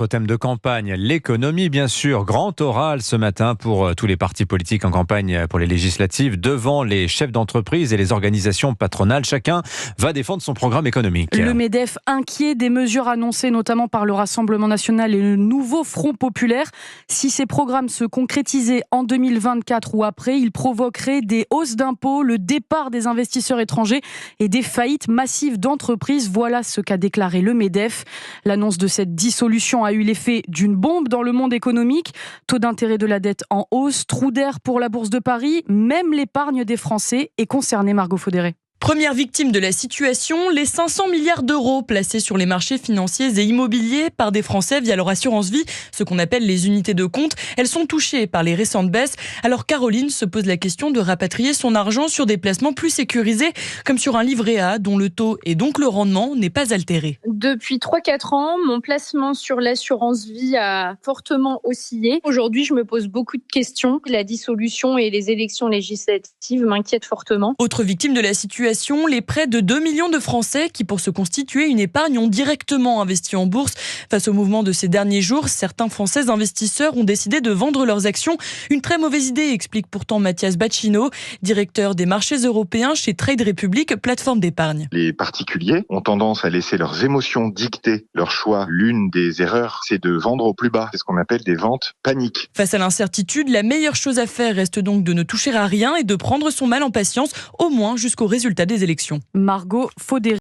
Au thème de campagne, l'économie bien sûr, grand oral ce matin pour tous les partis politiques en campagne pour les législatives devant les chefs d'entreprise et les organisations patronales. Chacun va défendre son programme économique. Le MEDEF inquiet des mesures annoncées notamment par le Rassemblement national et le nouveau Front populaire. Si ces programmes se concrétisaient en 2024 ou après, ils provoqueraient des hausses d'impôts, le départ des investisseurs étrangers et des faillites massives d'entreprises. Voilà ce qu'a déclaré le MEDEF. L'annonce de cette dissolution a eu l'effet d'une bombe dans le monde économique. Taux d'intérêt de la dette en hausse, trou d'air pour la Bourse de Paris. Même l'épargne des Français est concernée, Margot Faudéré. Première victime de la situation, les 500 milliards d'euros placés sur les marchés financiers et immobiliers par des Français via leur assurance vie, ce qu'on appelle les unités de compte. Elles sont touchées par les récentes baisses. Alors Caroline se pose la question de rapatrier son argent sur des placements plus sécurisés, comme sur un livret A dont le taux et donc le rendement n'est pas altéré. Depuis 3-4 ans, mon placement sur l'assurance vie a fortement oscillé. Aujourd'hui, je me pose beaucoup de questions. La dissolution et les élections législatives m'inquiètent fortement. Autre victime de la situation, les près de 2 millions de Français qui, pour se constituer une épargne, ont directement investi en bourse. Face au mouvement de ces derniers jours, certains Français investisseurs ont décidé de vendre leurs actions. Une très mauvaise idée, explique pourtant Mathias Bacchino, directeur des marchés européens chez Trade Republic, plateforme d'épargne. Les particuliers ont tendance à laisser leurs émotions dicter leur choix. L'une des erreurs, c'est de vendre au plus bas. C'est ce qu'on appelle des ventes paniques. Face à l'incertitude, la meilleure chose à faire reste donc de ne toucher à rien et de prendre son mal en patience, au moins jusqu'au résultat des élections. Margot Faudéré.